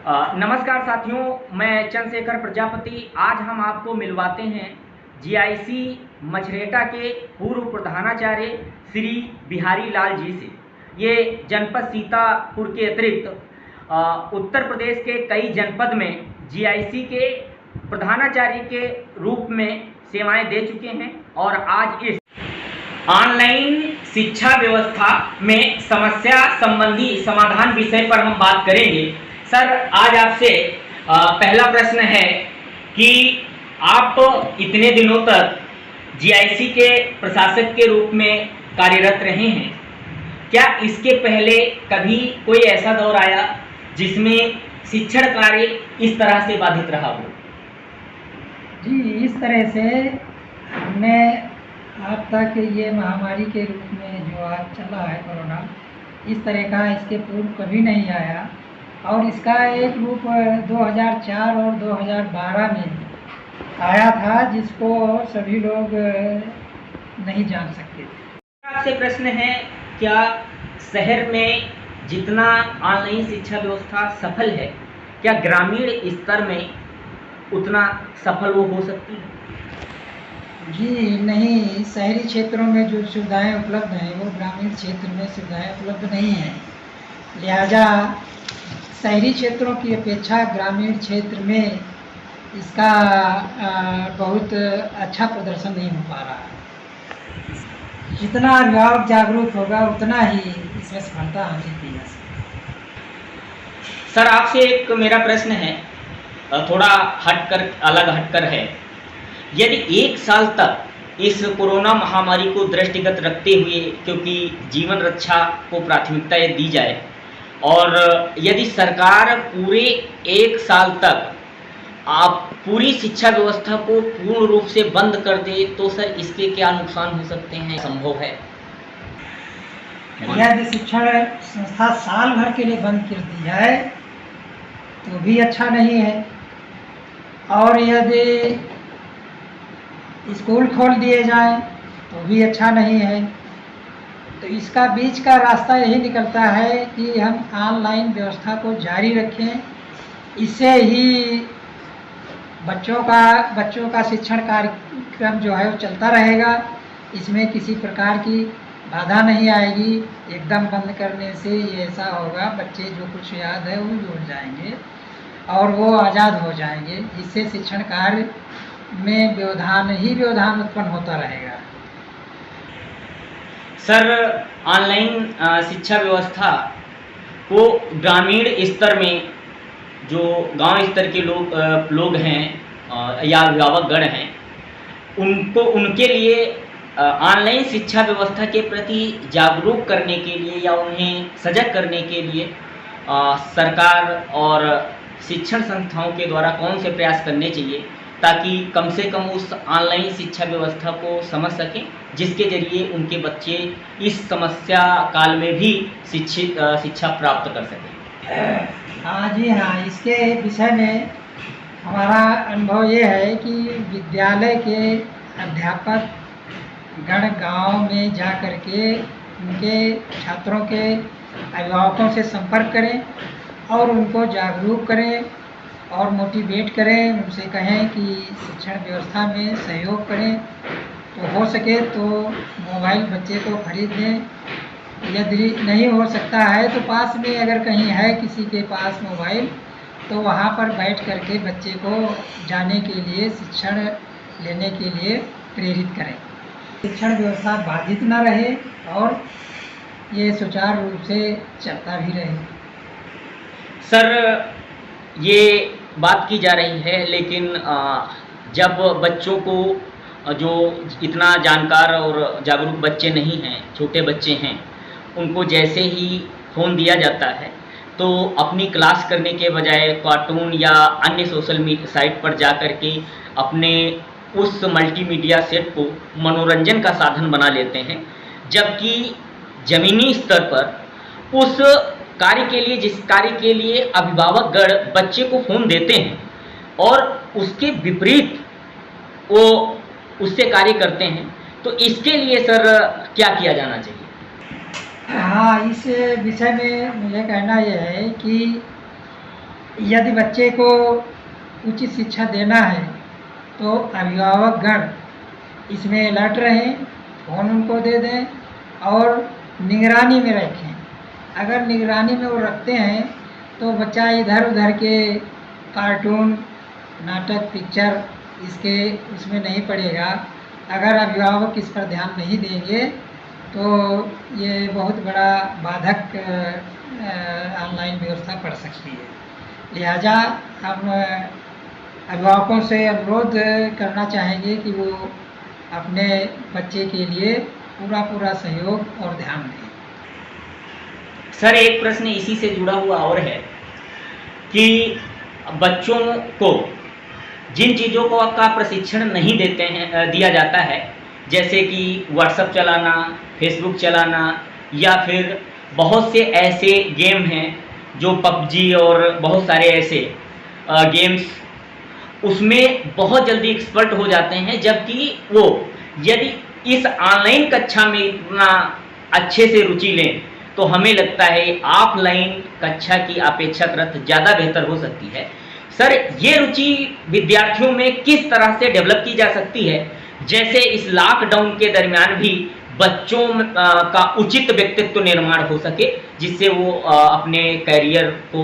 नमस्कार साथियों, मैं चंद्रशेखर प्रजापति। आज हम आपको मिलवाते हैं जीआईसी मछरेटा के पूर्व प्रधानाचार्य श्री बिहारी लाल जी से। ये जनपद सीतापुर के अतिरिक्त उत्तर प्रदेश के कई जनपद में जीआईसी के प्रधानाचार्य के रूप में सेवाएं दे चुके हैं और आज इस ऑनलाइन शिक्षा व्यवस्था में समस्या संबंधी समाधान विषय पर हम बात करेंगे। सर, आज आपसे पहला प्रश्न है कि आप इतने दिनों तक जीआईसी के प्रशासक के रूप में कार्यरत रहे हैं। क्या इसके पहले कभी कोई ऐसा दौर आया जिसमें शिक्षण कार्य इस तरह से बाधित रहा हो? जी, इस तरह से हमने आज तक ये महामारी के रूप में जो आज चला है कोरोना, इस तरह का इसके पूर्व कभी नहीं आया। और इसका एक रूप 2004 और 2012 में आया था, जिसको सभी लोग नहीं जान सकते थे। आपसे प्रश्न है, क्या शहर में जितना ऑनलाइन शिक्षा व्यवस्था सफल है, क्या ग्रामीण स्तर में उतना सफल वो हो सकती है? जी नहीं, शहरी क्षेत्रों में जो सुविधाएं उपलब्ध हैं वो ग्रामीण क्षेत्र में सुविधाएं उपलब्ध नहीं हैं। लिहाजा शहरी क्षेत्रों की अपेक्षा ग्रामीण क्षेत्र में इसका बहुत अच्छा प्रदर्शन नहीं हो पा रहा है। जितना अभिभावक जागरूक होगा उतना ही इसमें सफलता हासिल की जा सकती। सर, आपसे एक मेरा प्रश्न है, थोड़ा अलग हटकर है। यदि एक साल तक इस कोरोना महामारी को दृष्टिगत रखते हुए, क्योंकि जीवन रक्षा को प्राथमिकता दी जाए, और यदि सरकार पूरे एक साल तक आप पूरी शिक्षा व्यवस्था को पूर्ण रूप से बंद कर दे, तो सर इसके क्या नुकसान हो सकते हैं? संभव है? यदि शिक्षण संस्था साल भर के लिए बंद कर दी जाए तो भी अच्छा नहीं है, और यदि स्कूल खोल दिए जाएं तो भी अच्छा नहीं है। तो इसका बीच का रास्ता यही निकलता है कि हम ऑनलाइन व्यवस्था को जारी रखें। इससे ही बच्चों का शिक्षण कार्यक्रम जो है वो चलता रहेगा। इसमें किसी प्रकार की बाधा नहीं आएगी। एकदम बंद करने से ये ऐसा होगा, बच्चे जो कुछ याद है वो जुड़ जाएंगे और वो आज़ाद हो जाएंगे। इससे शिक्षण कार्य में व्यवधान उत्पन्न होता रहेगा। सर, ऑनलाइन शिक्षा व्यवस्था को ग्रामीण स्तर में जो गांव स्तर के लोग हैं या अभिभावकगण हैं, उनके लिए ऑनलाइन शिक्षा व्यवस्था के प्रति जागरूक करने के लिए या उन्हें सजग करने के लिए सरकार और शिक्षण संस्थाओं के द्वारा कौन से प्रयास करने चाहिए, ताकि कम से कम उस ऑनलाइन शिक्षा व्यवस्था को समझ सकें, जिसके जरिए उनके बच्चे इस समस्या काल में भी शिक्षा प्राप्त कर सकें? हाँ जी हाँ, इसके विषय में हमारा अनुभव ये है कि विद्यालय के अध्यापक गण गांव में जा कर के उनके छात्रों के अभिभावकों से संपर्क करें और उनको जागरूक करें और मोटिवेट करें। उनसे कहें कि शिक्षण व्यवस्था में सहयोग करें। तो हो सके तो मोबाइल बच्चे को खरीद दें। यदि नहीं हो सकता है तो पास में अगर कहीं है किसी के पास मोबाइल, तो वहाँ पर बैठ करके बच्चे को जाने के लिए, शिक्षण लेने के लिए प्रेरित करें। शिक्षण व्यवस्था बाधित न रहे और ये सुचारू रूप से चलता भी रहे। सर, ये बात की जा रही है, लेकिन जब बच्चों को जो इतना जानकार और जागरूक बच्चे नहीं हैं, छोटे बच्चे हैं, उनको जैसे ही फ़ोन दिया जाता है तो अपनी क्लास करने के बजाय कार्टून या अन्य सोशल मीडिया साइट पर जा कर के अपने उस मल्टीमीडिया सेट को मनोरंजन का साधन बना लेते हैं, जबकि ज़मीनी स्तर पर उस कार्य के लिए, जिस कार्य के लिए अभिभावकगण बच्चे को फ़ोन देते हैं और उसके विपरीत वो उससे कार्य करते हैं, तो इसके लिए सर क्या किया जाना चाहिए? हाँ, इस विषय में मुझे कहना यह है कि यदि बच्चे को उचित शिक्षा देना है तो अभिभावकगण इसमें अलर्ट रहें, फ़ोन उनको दे दें और निगरानी में रखें। अगर निगरानी में वो रखते हैं तो बच्चा इधर उधर के कार्टून, नाटक, पिक्चर उसमें नहीं पड़ेगा। अगर अभिभावक इस पर ध्यान नहीं देंगे तो ये बहुत बड़ा बाधक ऑनलाइन व्यवस्था पड़ सकती है। लिहाजा हम अभिभावकों से अनुरोध करना चाहेंगे कि वो अपने बच्चे के लिए पूरा सहयोग और ध्यान दें। सर, एक प्रश्न इसी से जुड़ा हुआ और है कि बच्चों को जिन चीज़ों का प्रशिक्षण नहीं दिया जाता है, जैसे कि व्हाट्सएप चलाना, फेसबुक चलाना, या फिर बहुत से ऐसे गेम हैं जो पबजी और बहुत सारे ऐसे गेम्स, उसमें बहुत जल्दी एक्सपर्ट हो जाते हैं, जबकि वो यदि इस ऑनलाइन कक्षा में इतना अच्छे से रुचि लें तो हमें लगता है ऑफलाइन कक्षा की अपेक्षाकृत ज़्यादा बेहतर हो सकती है। सर, ये रुचि विद्यार्थियों में किस तरह से डेवलप की जा सकती है, जैसे इस लॉकडाउन के दरमियान भी बच्चों का उचित व्यक्तित्व निर्माण हो सके, जिससे वो अपने करियर को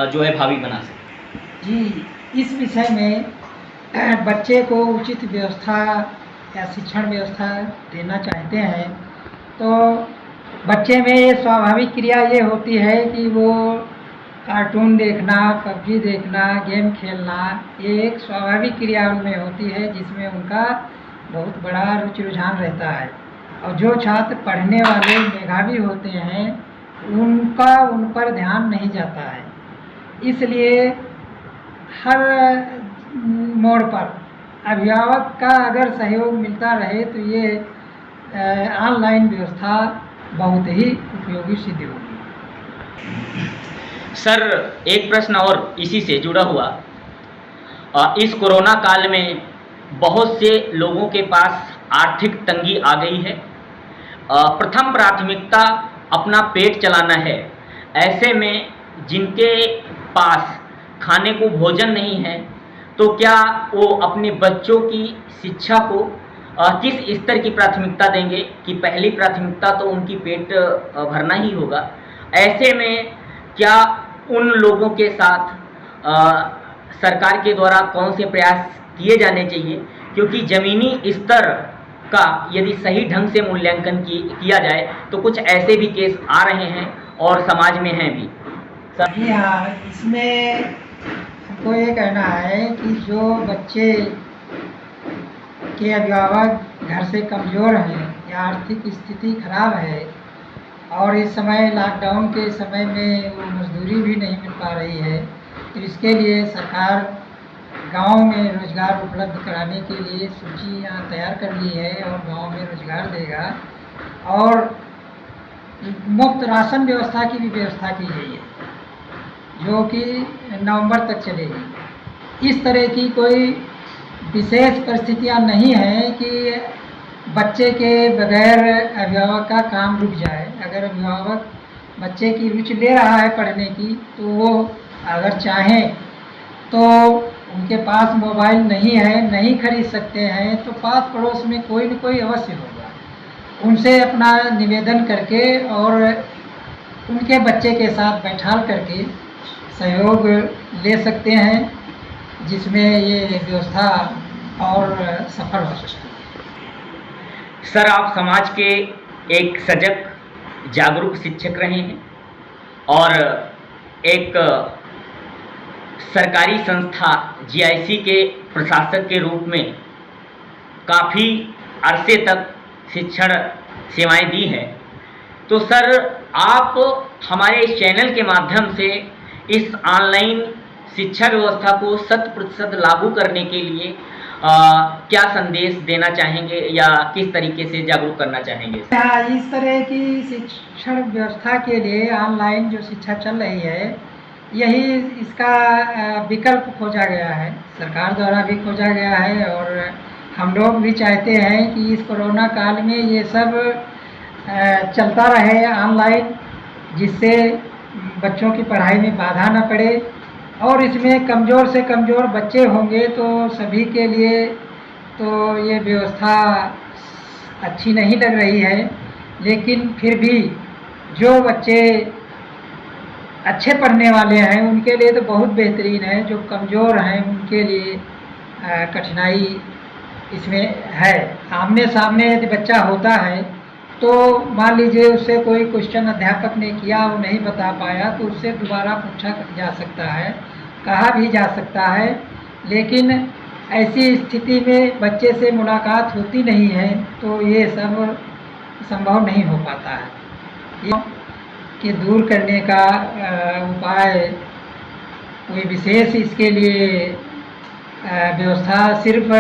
जो है भावी बना सके? जी, इस विषय में बच्चे को उचित व्यवस्था या शिक्षण व्यवस्था देना चाहते हैं तो बच्चे में ये स्वाभाविक क्रिया ये होती है कि वो कार्टून देखना, पबजी देखना, गेम खेलना, ये एक स्वाभाविक क्रिया उनमें होती है जिसमें उनका बहुत बड़ा रुचि रुझान रहता है। और जो छात्र पढ़ने वाले मेधावी होते हैं उनका उन पर ध्यान नहीं जाता है। इसलिए हर मोड़ पर अभिभावक का अगर सहयोग मिलता रहे तो ये ऑनलाइन व्यवस्था बहुत ही उपयोगी सिद्ध होगी। सर, एक प्रश्न और इसी से जुड़ा हुआ, इस कोरोना काल में बहुत से लोगों के पास आर्थिक तंगी आ गई है। प्रथम प्राथमिकता अपना पेट चलाना है। ऐसे में जिनके पास खाने को भोजन नहीं है तो क्या वो अपने बच्चों की शिक्षा को किस स्तर की प्राथमिकता देंगे कि पहली प्राथमिकता तो उनकी पेट भरना ही होगा। ऐसे में क्या उन लोगों के साथ सरकार के द्वारा कौन से प्रयास किए जाने चाहिए, क्योंकि ज़मीनी स्तर का यदि सही ढंग से मूल्यांकन किया जाए तो कुछ ऐसे भी केस आ रहे हैं और समाज में हैं भी। जी हाँ, इसमें हमको ये कहना है कि जो बच्चे के अभिभावक घर से कमज़ोर हैं या आर्थिक स्थिति खराब है और इस समय लॉकडाउन के समय में वो मजदूरी भी नहीं मिल पा रही है, तो इसके लिए सरकार गांव में रोज़गार उपलब्ध कराने के लिए सूचियाँ तैयार कर ली है और गांव में रोज़गार देगा और मुफ्त राशन व्यवस्था की भी व्यवस्था की गई है जो कि नवंबर तक चलेगी। इस तरह की कोई विशेष परिस्थितियां नहीं हैं कि बच्चे के बगैर अभिभावक का काम रुक जाए। अगर अभिभावक बच्चे की रुचि ले रहा है पढ़ने की तो वो अगर चाहें तो उनके पास मोबाइल नहीं है, नहीं खरीद सकते हैं, तो पास पड़ोस में कोई न कोई अवश्य होगा, उनसे अपना निवेदन करके और उनके बच्चे के साथ बैठाल करके सहयोग ले सकते हैं, जिसमें ये व्यवस्था और सफल हो सकती है। सर, आप समाज के एक सजग, जागरूक शिक्षक रहे हैं और एक सरकारी संस्था जीआईसी के प्रशासक के रूप में काफ़ी अरसे तक शिक्षण सेवाएं दी हैं। तो सर, आप हमारे इस चैनल के माध्यम से इस ऑनलाइन शिक्षा व्यवस्था को 100% लागू करने के लिए क्या संदेश देना चाहेंगे या किस तरीके से जागरूक करना चाहेंगे? हाँ, इस तरह की शिक्षण व्यवस्था के लिए ऑनलाइन जो शिक्षा चल रही है, यही इसका विकल्प खोजा गया है, सरकार द्वारा भी खोजा गया है और हम लोग भी चाहते हैं कि इस कोरोना काल में ये सब चलता रहे ऑनलाइन, जिससे बच्चों की पढ़ाई में बाधा न पड़े और इसमें कमज़ोर से कमज़ोर बच्चे होंगे तो सभी के लिए तो ये व्यवस्था अच्छी नहीं लग रही है, लेकिन फिर भी जो बच्चे अच्छे पढ़ने वाले हैं उनके लिए तो बहुत बेहतरीन है। जो कमज़ोर हैं उनके लिए कठिनाई इसमें है। आमने सामने यदि बच्चा होता है तो मान लीजिए उससे कोई क्वेश्चन अध्यापक ने किया, वो नहीं बता पाया, तो उससे दोबारा पूछा जा सकता है, कहा भी जा सकता है। लेकिन ऐसी स्थिति में बच्चे से मुलाकात होती नहीं है तो ये सब संभव नहीं हो पाता है। कि दूर करने का उपाय कोई विशेष इसके लिए व्यवस्था सिर्फ